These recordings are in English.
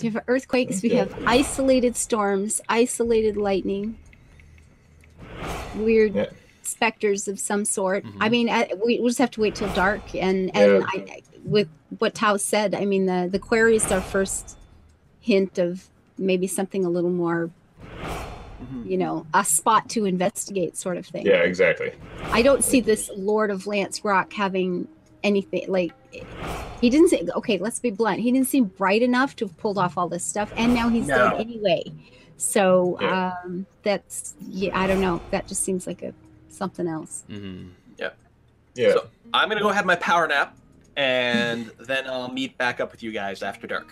We have earthquakes. We have isolated storms, isolated lightning, weird specters of some sort. I mean, we'll just have to wait till dark. And with what Tao said, I mean, the quarry is our first hint of maybe something a little more, you know, a spot to investigate sort of thing. Yeah, exactly. I don't see this Lord of Lance Rock having anything like, he didn't say, okay, let's be blunt, he didn't seem bright enough to have pulled off all this stuff, and now he's dead anyway. So that's, I don't know, that just seems like something else. Yeah. So I'm gonna go have my power nap, and then I'll meet back up with you guys after dark.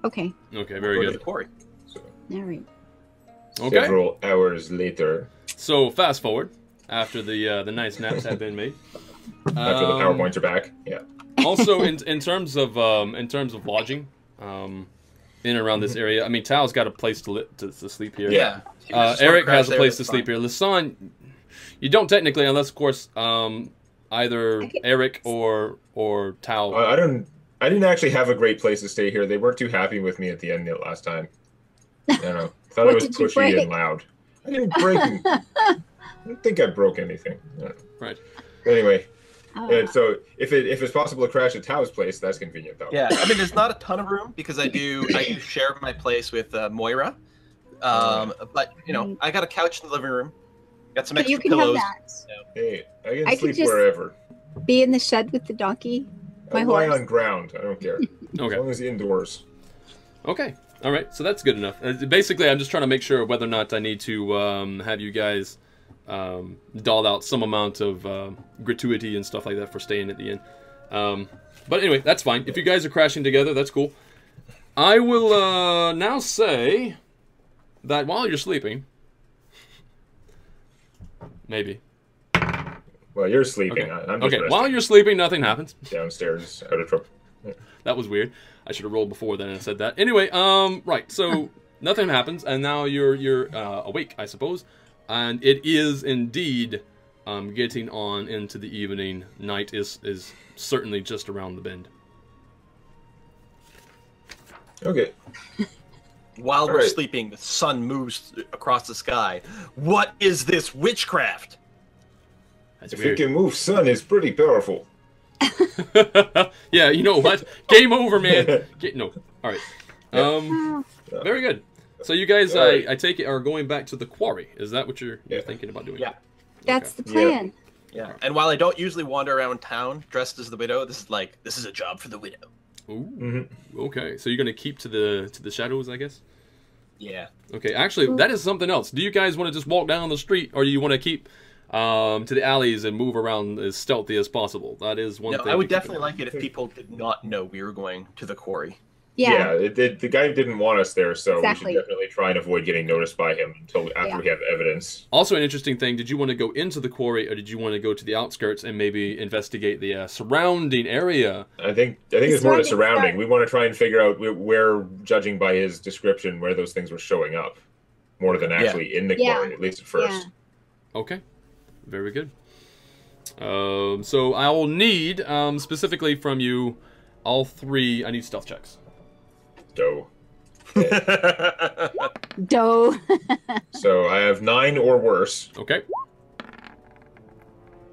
Okay. Okay, very good. The quarry. So, all right. Okay. Several hours later. So fast forward after the nice naps have been made. After the PowerPoints are back. Yeah. Also, in terms of lodging, in and around this area, I mean, Tao's got a place to sleep here. Yeah. Eric has a place to sleep here. Lasan, you don't technically, unless of course either Eric or Tao. I didn't actually have a great place to stay here. They weren't too happy with me at the end last time. I don't know. Thought it was pushy and loud. I didn't break anything. I don't think I broke anything. Right. But anyway, so if it's possible to crash at Tao's place, that's convenient though. Yeah, I mean, there's not a ton of room because I do share my place with Moira. But you know, I got a couch in the living room. Got some extra pillows. So. Hey, I can sleep wherever. Be in the shed with the donkey. I lie on ground. I don't care. Okay. As long as indoors. Okay. All right. So that's good enough. Basically, I'm just trying to make sure whether or not I need to have you guys doll out some amount of gratuity and stuff like that for staying at the inn. But anyway, that's fine. If you guys are crashing together, that's cool. I will now say that while you're sleeping, maybe. Well, you're sleeping. Okay. I'm just resting. While you're sleeping, nothing happens. Downstairs, out of trouble. Yeah. That was weird. I should have rolled before then and said that. Anyway, right. So nothing happens, and now you're awake, I suppose, and it is indeed getting on into the evening. Night is certainly just around the bend. Okay. While we're sleeping, the sun moves across the sky. What is this witchcraft? That's if weird. it can move sun, it's pretty powerful. Yeah, you know what? Game over, man. No. All right. Very good. So you guys, I take it, are going back to the quarry. Is that what you're thinking about doing? Yeah. That's the plan. Yeah. And while I don't usually wander around town dressed as the widow, this is a job for the widow. Ooh. Okay. So you're gonna keep to the shadows, I guess. Yeah. Okay. Actually, that is something else. Do you guys want to just walk down the street, or do you want to keep to the alleys and move around as stealthy as possible? That is one thing. I would definitely like it if people did not know we were going to the quarry. Yeah. The guy didn't want us there, so we should definitely try and avoid getting noticed by him until after we have evidence. Also, an interesting thing, did you want to go into the quarry, or did you want to go to the outskirts and maybe investigate the surrounding area? I think it's more the surrounding. We want to try and figure out where, judging by his description, where those things were showing up, more than actually in the quarry, at least at first. Okay. Very good. So I will need, specifically from you, all three, I need stealth checks. Doe. Doe. So I have 9 or worse. Okay.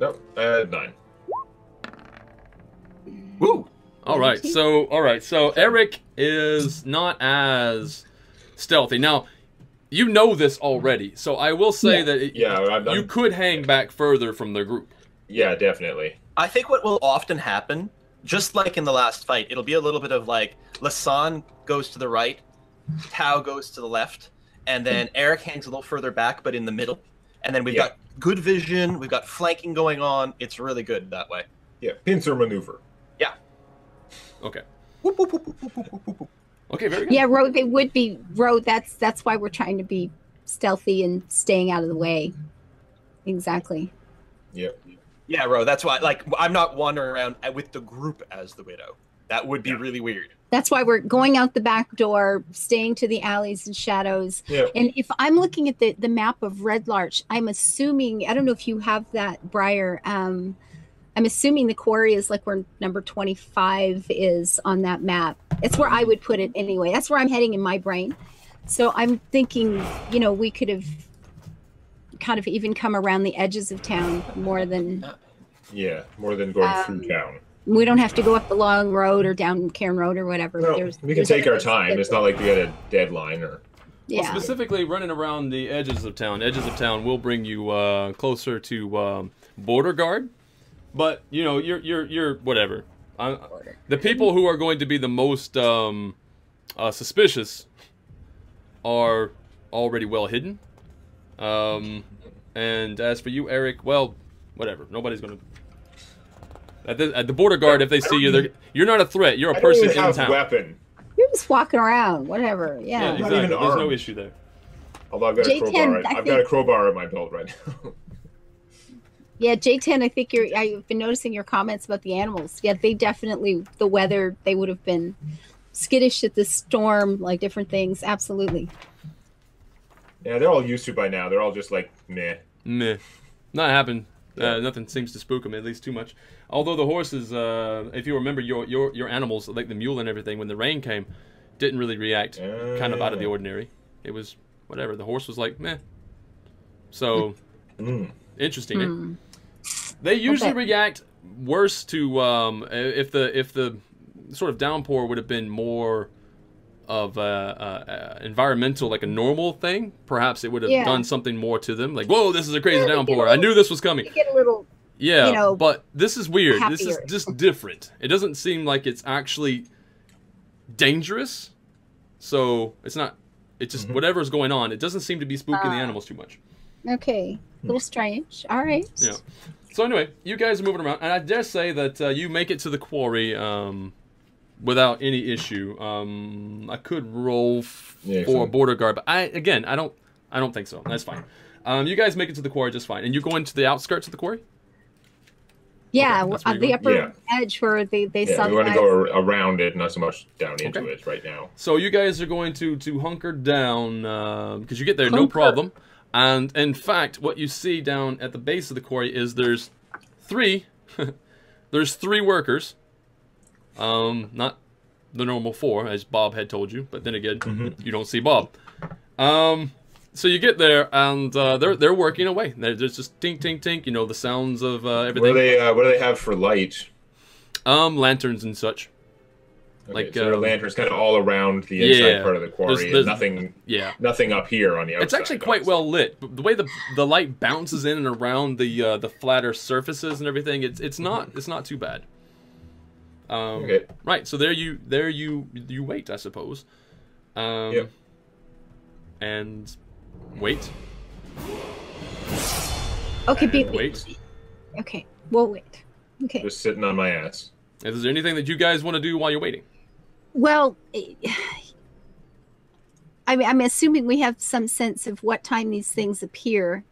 Nope, I had 9. Woo! All right. So Eric is not as stealthy. Now, you know this already, so I will say that you could hang back further from the group. Yeah, definitely. I think what will often happen, just like in the last fight, it'll be a little bit of like, Lasan goes to the right, Tao goes to the left, and then Eric hangs a little further back, but in the middle. And then we've got good vision, we've got flanking going on. It's really good that way. Yeah, pincer maneuver. Yeah. Okay. Okay, very good. Yeah, Ro, it would be, Ro, that's why we're trying to be stealthy and staying out of the way. Exactly. Yep. Yeah, Ro, that's why, like, I'm not wandering around with the group as the widow. That would be really weird. That's why we're going out the back door, staying to the alleys and shadows. Yeah. And if I'm looking at the map of Red Larch, I'm assuming, I don't know if you have that, Briar, I'm assuming the quarry is like where number 25 is on that map. It's where I would put it anyway. That's where I'm heading in my brain. So I'm thinking, you know, we could have kind of even come around the edges of town more than... Yeah, more than going through town. We don't have to go up the long road or down Cairn Road or whatever. No, we can take our time. It's not like we had a deadline or... Yeah. Well, specifically, running around the edges of town. Edges of town will bring you closer to border guard, but you know you're whatever. The people who are going to be the most suspicious are already well hidden. And as for you, Eric, well, whatever. Nobody's gonna. At the border guard, if they see you, you're not a threat. You're a person in town. Weapon. You're just walking around, whatever. Yeah, exactly. There's no issue there. Although I've got a crowbar. I've got a crowbar in my belt right now. Yeah, J10, I think I've been noticing your comments about the animals. Yeah, they definitely, the weather, they would have been skittish at the storm, like different things. Absolutely. Yeah, they're all used to it by now. They're all just like, meh. Meh. Not happened. Nothing seems to spook them, at least too much. Although the horses, if you remember your animals, like the mule and everything, when the rain came, didn't really react kind of out of the ordinary. It was whatever. The horse was like, meh. So, interesting. Eh? They usually react worse to if the sort of downpour would have been more of environmental, like a normal thing. Perhaps it would have done something more to them. Like, whoa, this is a crazy downpour. I knew this was coming. You get a little, yeah, you know, but this is weird. happier. This is just different. It doesn't seem like it's actually dangerous. So it's not. It's just whatever's going on. It doesn't seem to be spooking the animals too much. Okay, a little strange. All right. Yeah. So anyway, you guys are moving around, and I dare say that you make it to the quarry without any issue. I could roll for border guard, but I don't think so. That's fine. You guys make it to the quarry just fine, and you're going to the outskirts of the quarry. Yeah, okay, the upper edge where they saw. We want to go around it, not so much down into it right now. So you guys are going to hunker down because you get there no problem. And in fact, what you see down at the base of the quarry is there's three workers. Not the normal 4, as Bob had told you, but then again, you don't see Bob. So you get there, and they're working away. There's just tink, tink, tink. You know the sounds of everything. What do they have for light? Lanterns and such. Okay, like so there are lanterns kind of all around the inside part of the quarry, and nothing up here on the outside. It's actually quite well lit. The way the light bounces in and around the flatter surfaces and everything, it's not too bad. Okay. Right. So there you wait, I suppose. Yep. And wait. Okay, wait. Okay, we'll wait. Okay. Just sitting on my ass. Is there anything that you guys want to do while you're waiting? Well, I'm assuming we have some sense of what time these things appear.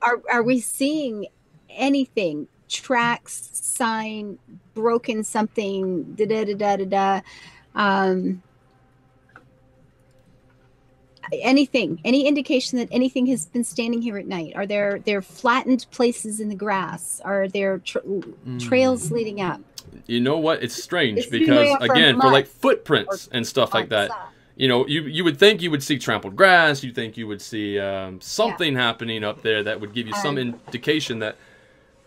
Are we seeing anything? Tracks, sign, broken something, anything? Any indication that anything has been standing here at night? Are there flattened places in the grass? Are there trails leading up? You know what? It's strange because again, for like footprints and stuff like that, you know, you would think you would see trampled grass. You think you would see something happening up there that would give you some indication that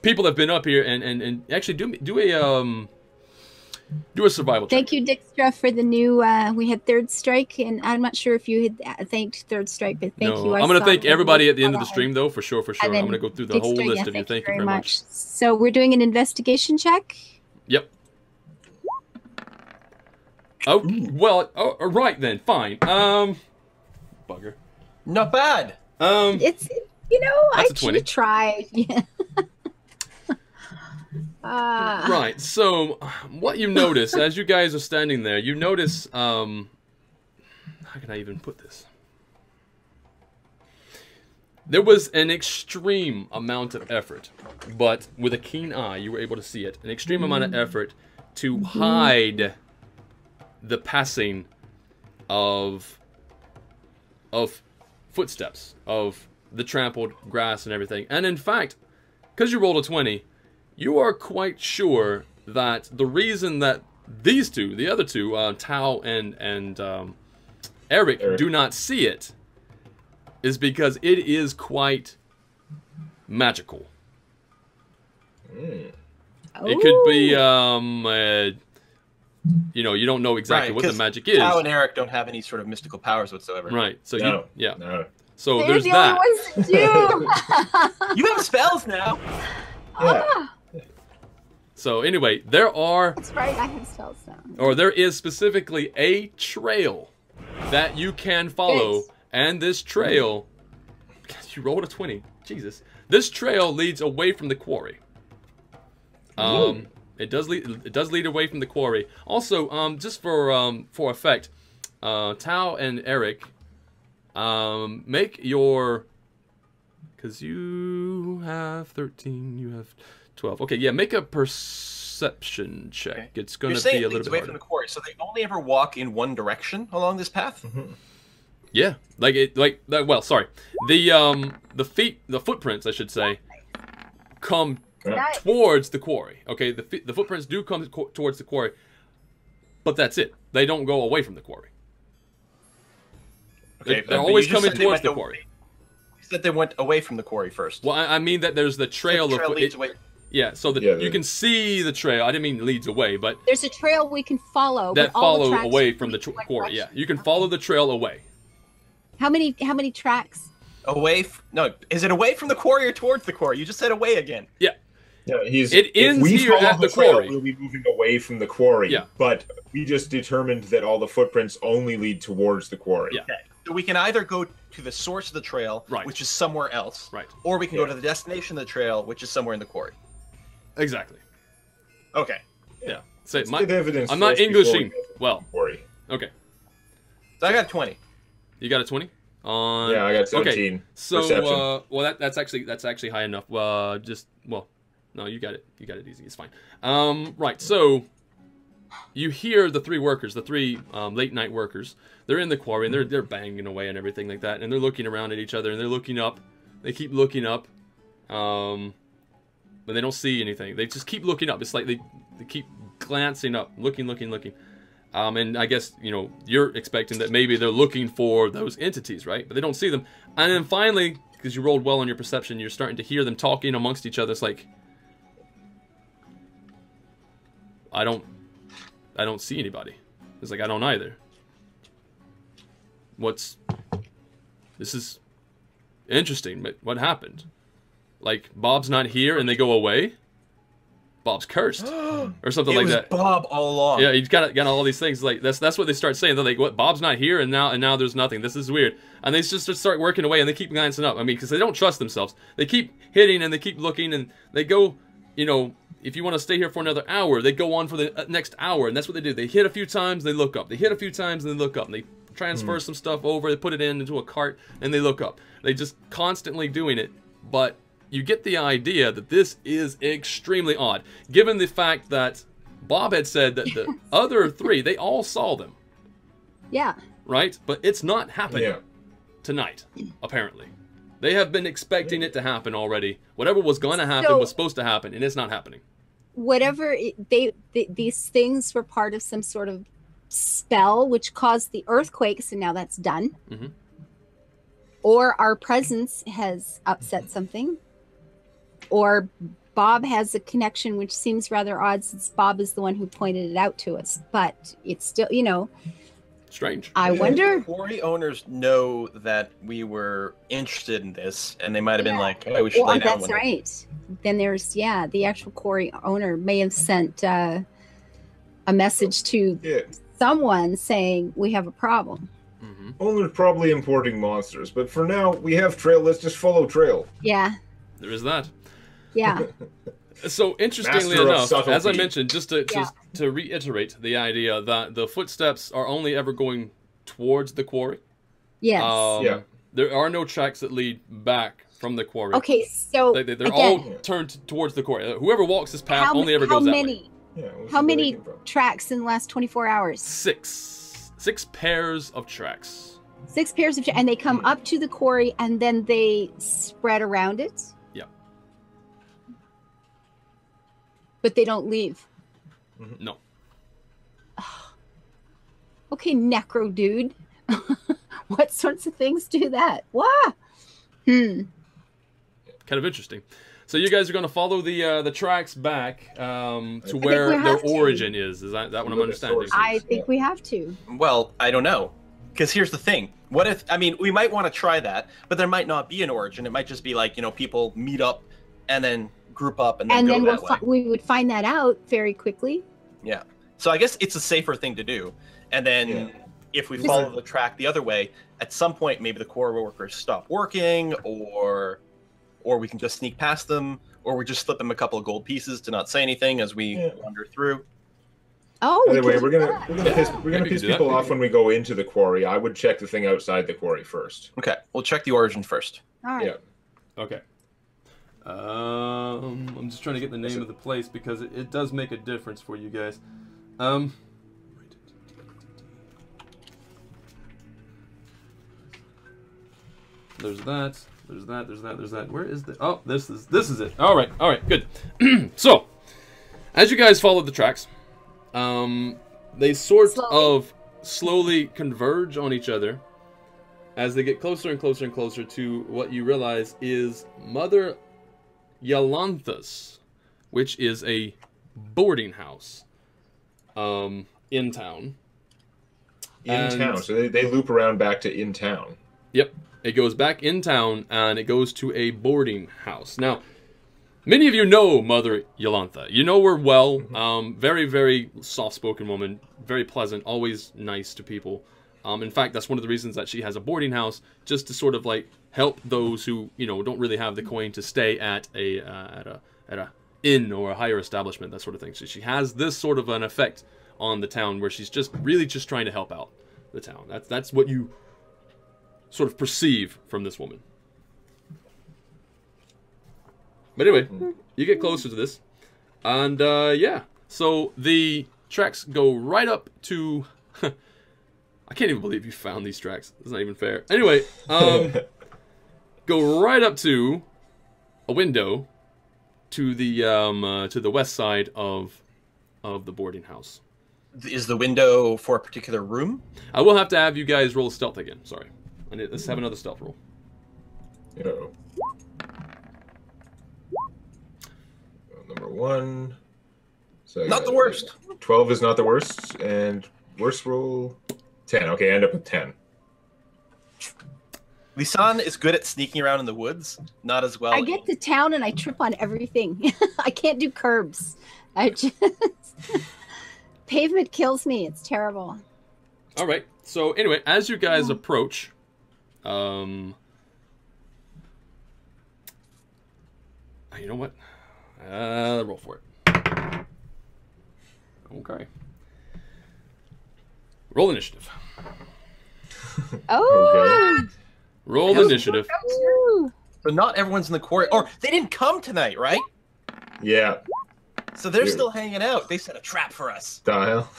people have been up here and actually do a survival check. Thank you, Dijkstra, for the new. We had Third Strike, and I'm not sure if you had thanked Third Strike, but thank you. I'm going to thank everybody at the end of the stream, though, for sure. I'm going to go through the whole list of you. Thank you very much. So we're doing an investigation check. Yep. Oh, well, right then, fine. Bugger. Not bad. It's, you know, I should try. Yeah. Right, so what you notice as you guys are standing there, you notice, how can I even put this? There was an extreme amount of effort, but with a keen eye, you were able to see it. An extreme amount of effort to hide the passing of footsteps, of the trampled grass and everything. And in fact, because you rolled a 20, you are quite sure that the reason that these two, the other two, Tao and Eric, do not see it is because it is quite magical. Mm. It could be, you know, you don't know exactly what the magic is. Tao and Eric don't have any sort of mystical powers whatsoever. Right. So No. So They're there's the that. only ones that do. You have spells now. Yeah. So anyway, there are, That's right, I have spells now. or there is specifically a trail that you can follow, Yes. and this trail, you rolled a 20. Jesus, this trail leads away from the quarry. It does lead away from the quarry. Also, just for effect, Tao and Eric, make your, because you have 13, you have 12. Okay, yeah, make a perception check. Okay. It's going You're to be saying a it little leads bit away harder. from the quarry, so they only ever walk in one direction along this path. Yeah, well, sorry, the footprints, I should say, come towards the quarry. Okay, the footprints do come towards the quarry, but that's it. They don't go away from the quarry. Okay, They're but always you just coming said they towards went the quarry. You said they went away from the quarry first. Well, I mean that there's the trail The trail of leads away. yeah. So you can see the trail. I didn't mean leads away, but There's a trail we can follow. that but all the follow tracks away are from the going quarry. one Yeah, direction. you can follow the trail away. How many tracks? No, is it away from the quarry or towards the quarry? You just said away again. Yeah. Yeah, It ends if we here follow at the trail, quarry. we'll be moving away from the quarry. Yeah. But we just determined that all the footprints only lead towards the quarry. Yeah. Okay. So we can either go to the source of the trail, Right. which is somewhere else, Right. or we can go to the destination of the trail, which is somewhere in the quarry. Exactly. Okay. Yeah. Say Let's get evidence I'm not first before we Englishing go to the well. quarry. Okay. So I got 20. You got a 20 on. Yeah, I got 17. Okay. So Perception. well, that's actually high enough. No, you got it. You got it easy. It's fine. Right. So you hear the three workers, the three late night workers. They're in the quarry and they're banging away and everything like that, and they're looking around at each other and they're looking up. They keep looking up, but they don't see anything. They just keep looking up. It's like they keep glancing up, looking. And I guess, you know, you're expecting that maybe they're looking for those entities, right? But they don't see them. And then finally, because you rolled well on your perception, you're starting to hear them talking amongst each other. It's like, I don't see anybody. It's like, I don't either. This is interesting, but what happened? Like, Bob's not here and they go away? Bob's cursed. Or something It like was that. Bob all along. Yeah, he's got all these things. Like that's what they start saying. They're like, "What? Bob's not here, and now there's nothing. This is weird." And they just start working away, and they keep glancing up. I mean, because they don't trust themselves. They keep hitting, and they keep looking, and they go. You know, if you want to stay here for another hour, they go on for the next hour, and that's what they do. They hit a few times, they look up. They hit a few times, and they look up. And they transfer some stuff over. They put it into a cart, and they look up. They just constantly doing it, but you get the idea that this is extremely odd, given the fact that Bob had said that the other three, they all saw them. Yeah. Right? But it's not happening tonight, apparently. They have been expecting it to happen already. Whatever was going to happen was supposed to happen, and it's not happening. Whatever, these things were part of some sort of spell which caused the earthquakes, and now that's done. Mm-hmm. Or our presence has upset something. Or Bob has a connection which seems rather odd since Bob is the one who pointed it out to us. But it's still, you know. Strange. I wonder. Quarry owners know that we were interested in this, and they might have been like, "Oh, we should lay down." That's right. Then there's the actual quarry owner may have sent a message to someone saying we have a problem. Mm-hmm. Owner's probably importing monsters, but for now we have trail. Let's just follow trail. Yeah. There is that. Yeah. So interestingly enough, as I mentioned, just to reiterate the idea that the footsteps are only ever going towards the quarry. Yes. There are no tracks that lead back from the quarry. Okay, so they're again, all turned towards the quarry. Whoever walks this path only ever goes that way. How many tracks in the last 24 hours? 6 pairs of tracks. 6 pairs of tracks, and they come up to the quarry and then they spread around it. But they don't leave. No. Okay, necro dude. What sorts of things do that? Wow. Kind of interesting. So you guys are going to follow the tracks back to where their origin is. Is that what I'm understanding? I think we have to. Well, I don't know. Because here's the thing. What if, I mean, we might want to try that, but there might not be an origin. It might just be like, you know, people meet up and then group up and then go that way. We would find that out very quickly. Yeah. So I guess it's a safer thing to do. And then if we follow the track the other way, at some point, maybe the core workers stop working, or we can just sneak past them, or we just slip them a couple of gold pieces to not say anything as we wander through. Oh, anyway, we're gonna piss people off when we go into the quarry. I would check the thing outside the quarry first. Okay, we'll check the origin first. All right. Yeah. Okay. I'm just trying to get the name of the place because it does make a difference for you guys. There's that. There's that. There's that. There's that. Where is the? Oh, this is it. All right. All right. Good. So, as you guys follow the tracks, they sort of slowly converge on each other as they get closer and closer and closer to what you realize is Mother Yolantha's, which is a boarding house in town. So they loop around back to in town. Yep. It goes back in town, and it goes to a boarding house. Now, many of you know Mother Yolantha. You know her well. Very, very soft-spoken woman. Very pleasant. Always nice to people. In fact, that's one of the reasons that she has a boarding house, just to sort of like help those who, you know, don't really have the coin to stay at a inn or a higher establishment, that sort of thing. So she has this sort of an effect on the town where she's just really just trying to help out the town. That's what you sort of perceive from this woman. But anyway, you get closer to this, and yeah, so the tracks go right up to I can't even believe you found these tracks. It's not even fair. Anyway, go right up to a window to the west side of the boarding house. Is the window for a particular room? I will have to have you guys roll stealth again. Sorry. Let's have another stealth roll. Yo. Number 1. So not the worst. 12 is not the worst, and worst roll 10. Okay, I end up with 10. Lisanne is good at sneaking around in the woods, not as well. I get to town and I trip on everything. I can't do curbs. I just pavement kills me. It's terrible. All right. So anyway, as you guys approach, you know what? Roll for it. Okay. Roll initiative. Oh. Okay. Roll initiative. So not everyone's in the quarry. Or they didn't come tonight, right? Yeah. So they're still hanging out. They set a trap for us. The hell?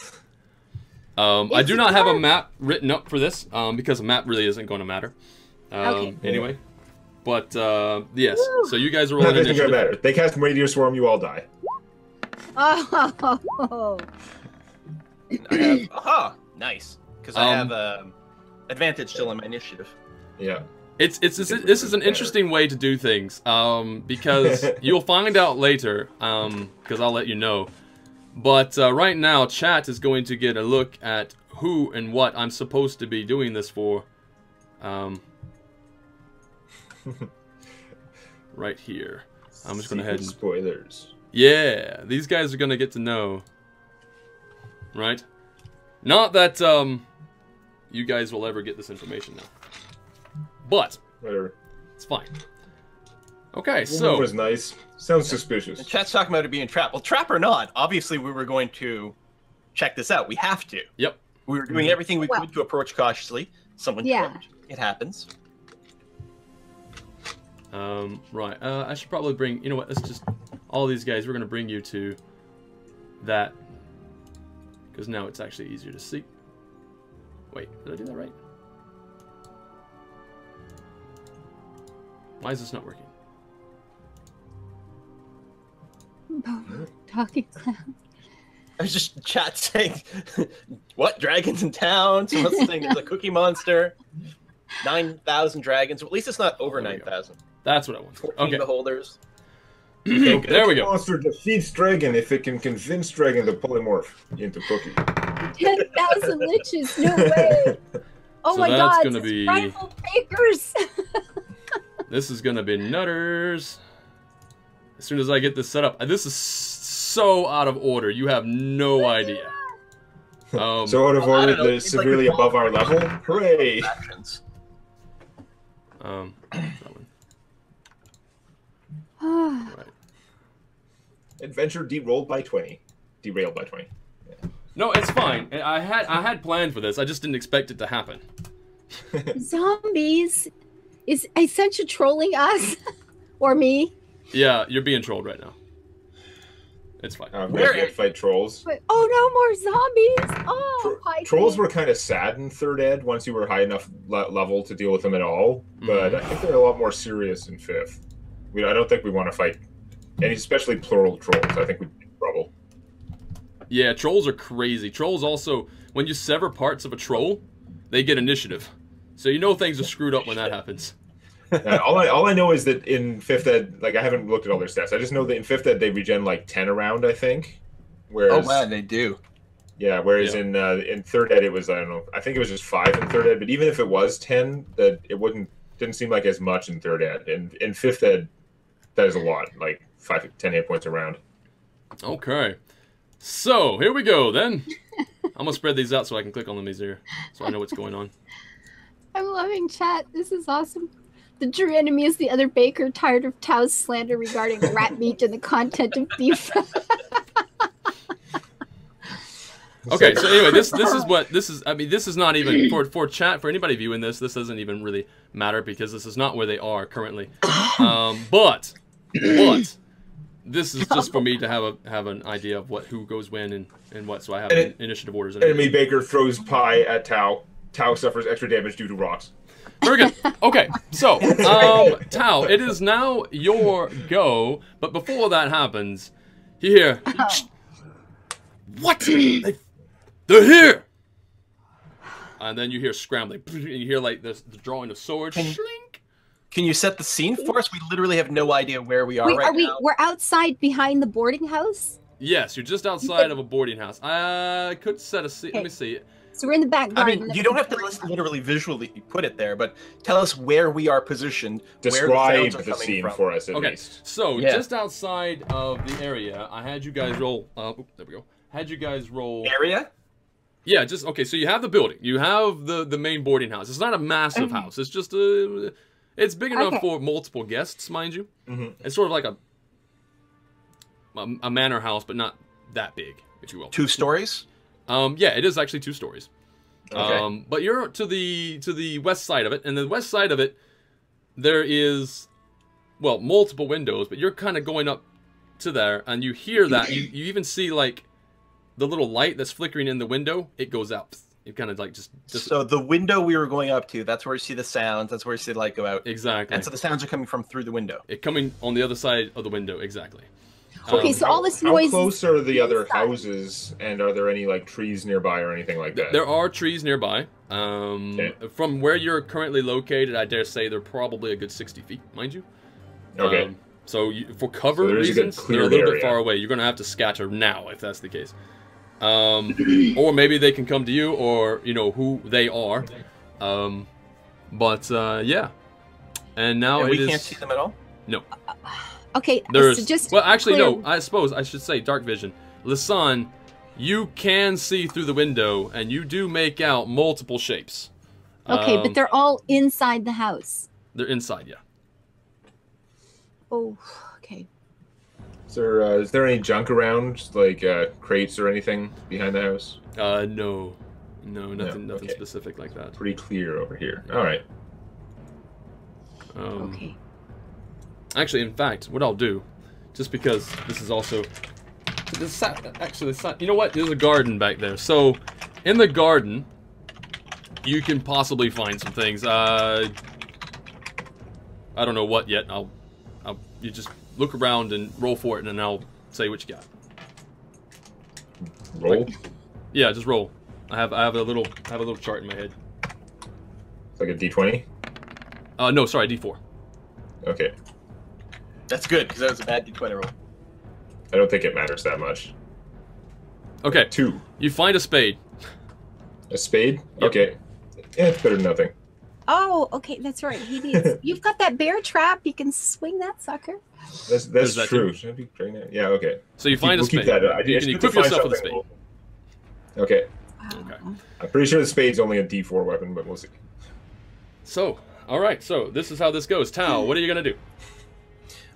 I do not have a map written up for this because a map really isn't going to matter. Anyway. But, yes. So you guys are rolling initiative. Doesn't matter. They cast Meteor Swarm, you all die. Oh. I have... Aha! Nice. Because I have advantage still in my initiative. Yeah. This is an interesting way to do things because you'll find out later because I'll let you know. But right now, chat is going to get a look at who and what I'm supposed to be doing this for. Right here. I'm just going to head and... Spoilers. Yeah, these guys are going to get to know. Right? Not that you guys will ever get this information now. But whatever. It's fine. Okay, so was nice. Sounds suspicious. The chat's talking about it being trap. Well, trap or not, obviously we were going to check this out. We have to. Yep. We were doing everything we could to approach cautiously. Someone tripped. It happens. Right. I should probably bring. You know what? Let's just all these guys. We're gonna bring you to that because now it's actually easier to see. Wait, did I do that right? Why is this not working? Talking clown. I was just chat saying, what, dragons in town? Someone's saying there's a cookie monster. 9,000 dragons. Well, at least it's not over 9,000. That's what I want. 14 beholders. Okay, there we go. Monster defeats dragon if it can convince dragon to polymorph into cookie. 10,000 liches, no way. Oh So my that's god, gonna it's be- rival bakers. This is gonna be nutters. As soon as I get this set up, this is so out of order. You have no idea. So out of order that is severely above our level? Hooray! That one. Right. Adventure derailed by 20. Derailed by 20. Yeah. No, it's fine. I had planned for this. I just didn't expect it to happen. Zombies? Is Essentia trolling us? Or me? Yeah, you're being trolled right now. It's fine. We can't fight trolls. But, oh no, more zombies! Oh, Trolls were kind of sad in 3rd ed once you were high enough level to deal with them at all, but I think they're a lot more serious in 5th. I don't think we want to fight, and especially plural trolls. I think we'd be in trouble. Yeah, trolls are crazy. Trolls also, when you sever parts of a troll, they get initiative. So you know things are screwed up when that happens. All I know is that in 5th ed, like I haven't looked at all their stats. I just know that in 5th ed they regen like 10 around, I think. Whereas, oh man, they do. Yeah, whereas in 3rd ed it was, I don't know, I think it was just 5 in 3rd ed. But even if it was 10, that it didn't seem like as much in 3rd ed. And in 5th ed, that is a lot, like 10 hit points around. Okay, so here we go then. I'm gonna spread these out so I can click on them easier, so I know what's going on. I'm loving chat. This is awesome. The true enemy is the other baker, tired of Tao's slander regarding rat meat and the content of beef. Okay, so anyway, this is what this is. I mean, this is not even for chat for anybody viewing this. This doesn't even really matter because this is not where they are currently. But this is just for me to have an idea of who goes when and what. So I have initiative orders. And enemy baker throws pie at Tao. Tao suffers extra damage due to rocks. Very good. Okay, so Tao, it is now your go. But before that happens, you hear, what? They're here. And then you hear scrambling, and you hear like the drawing of swords. Shrink. Can you set the scene for us? We literally have no idea where we are right now. We're outside behind the boarding house? Yes, you're just outside of a boarding house. I could set a scene. Let me see. So we're in the back garden. I mean, you don't have to literally visually put it there, but tell us where we are positioned. Describe the scene for us, at least. So just outside of the area, I had you guys roll. There we go. Had you guys roll area? Yeah, just okay. So you have the building. You have the main boarding house. It's not a massive house. It's just it's big enough for multiple guests, mind you. It's sort of like a manor house, but not that big, if you will. 2 stories. Yeah, it is actually 2 stories. Okay. But you're to the west side of it, and the west side of it, there is, well, multiple windows, but you're kind of going up to there, and you hear that. You even see like the little light that's flickering in the window. It goes out. It kind of like just. So the window we were going up to, that's where you see the sounds. That's where you see the light go out. Exactly. And so the sounds are coming from through the window. It coming on the other side of the window. Exactly. Okay, so all this noise. How close are the other houses, and are there any like trees nearby or anything like that? There are trees nearby. From where you're currently located, I dare say they're probably a good 60 feet, mind you. Okay. So for cover reasons, they're a little bit far away. You're going to have to scatter now if that's the case. Or maybe they can come to you, or you know who they are. Yeah. And now we can't see them at all. No. Okay, there's so just well, actually, clear. no. I suppose I should say dark vision. Lisanne, you can see through the window, and you do make out multiple shapes. Okay, but they're all inside the house. They're inside, yeah. Oh, okay. Is there any junk around, like crates or anything behind the house? No, nothing okay. specific like that. Pretty clear over here. All right. Okay. Actually, in fact, what I'll do, just because this is also, you know what? There's a garden back there. So, in the garden, you can possibly find some things. I don't know what yet. You just look around and roll for it, and then I'll say what you got. Roll. Yeah, just roll. I have a little chart in my head. It's like a D20. No, sorry, D4. Okay. That's good because that was a bad D20 roll. I don't think it matters that much. Okay. 2. You find a spade. A spade? Yep. Okay. Yeah, it's better than nothing. Oh, okay, that's right. He needs. You've got that bear trap. You can swing that sucker. That's that true. too? Should I be pregnant? Yeah. Okay. So you find a We'll spade. keep that. You can equip yourself with a spade. Okay. Okay. I'm pretty sure the spade's only a D4 weapon, but we'll see. So, all right. So this is how this goes. Tao, what are you gonna do?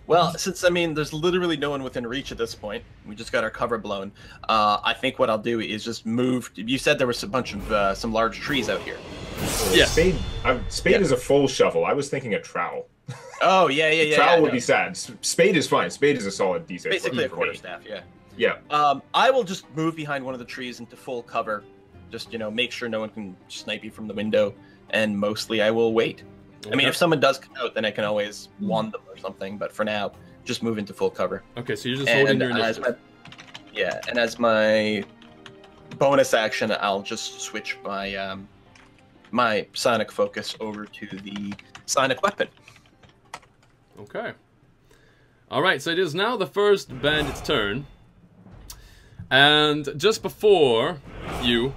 Well, since, I mean, there's literally no one within reach at this point. We just got our cover blown. I think what I'll do is just move. You said there was a bunch of some large trees out here. Yes. Spade is a full shovel. I was thinking a trowel. Oh, yeah. Trowel would be sad. Spade is fine. Spade is a solid D6. Basically a quarterstaff, yeah. Yeah. I will just move behind one of the trees into full cover. Just, make sure no one can snipe you from the window. And mostly I will wait. Okay. I mean, if someone does come out, then I can always wand them or something. But for now, just move into full cover. Okay, so you're just holding your initiative. And as my bonus action, I'll just switch my my sonic focus over to the sonic weapon. Okay. All right, so it is now the first bandit's turn. And just before you...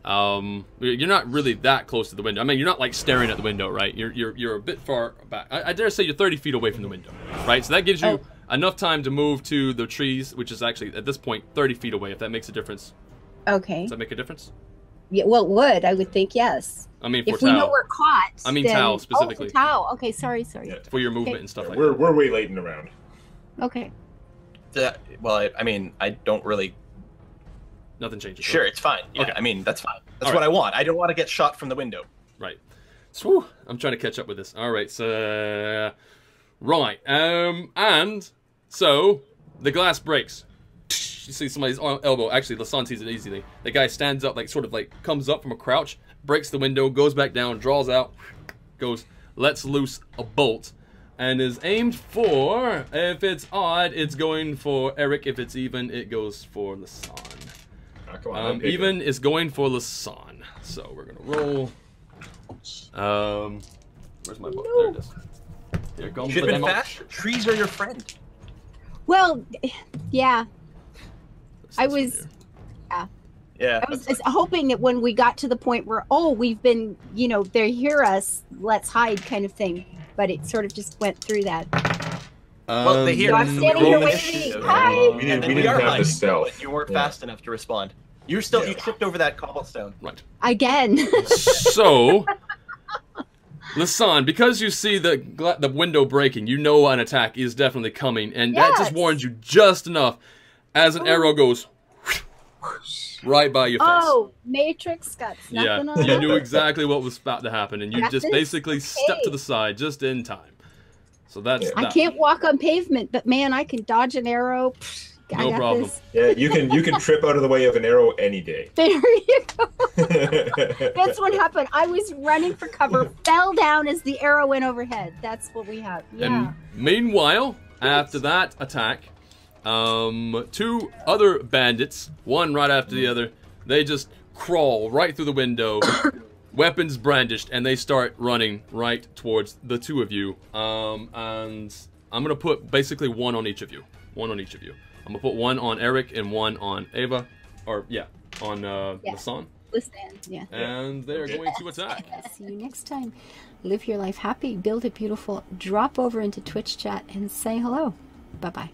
you're not really that close to the window. I mean, you're not like staring at the window, right? You're a bit far back. I dare say you're 30 feet away from the window, right? So that gives you enough time to move to the trees, which is actually at this point 30 feet away. If that makes a difference. Okay. Does that make a difference? Yeah. Well, it would. I would think yes. I mean, for if we know we're caught. I mean, then... Tao specifically. Oh, Tao. Okay. Sorry. Yeah. For your movement and stuff like we're that. We're way late in the round. Okay. Well, I mean, I don't really. Nothing changes. Sure, right? it's fine. Yeah, Okay. I mean, that's fine. That's what I want. I don't want to get shot from the window. Right. So, I'm trying to catch up with this. All right, so... right, and... So, the glass breaks. You see somebody's elbow. Actually, Lasan sees it easily. The guy stands up, sort of comes up from a crouch, breaks the window, goes back down, draws out, goes, lets loose a bolt, and is aimed for... If it's odd, it's going for Eric. If it's even, it goes for Lasan. Come on, even is going for Lasan. So we're gonna roll. Where's my book? There it is. Here comes Should the have been demo. fast. Trees are your friend. Well, yeah. I was hoping that when we got to the point where, we've been, they hear us, let's hide kind of thing. But it sort of just went through that. Well, they hear us. We didn't have the stealth. You weren't fast enough to respond. You tripped over that cobblestone. Right. Again. So, Lasan, because you see the window breaking, you know an attack is definitely coming, and that just warns you just enough as an arrow goes right by your face. Oh, Matrix got nothing on you knew exactly what was about to happen, and you just basically stepped to the side just in time. So that's I can't walk on pavement, but man, I can dodge an arrow. No problem. Yeah, you can trip out of the way of an arrow any day. There you go. That's what happened. I was running for cover, fell down as the arrow went overhead. That's what we have. Yeah. And meanwhile, after that attack, 2 other bandits, one right after the other, they just crawl right through the window, weapons brandished, and they start running right towards the 2 of you. And I'm gonna put basically one on each of you. I'm gonna put one on Eric and one on Ava, on Lasan. Listen, yeah. And they're going to attack. See you next time. Live your life happy, build it beautiful, drop over into Twitch chat and say hello. Bye-bye.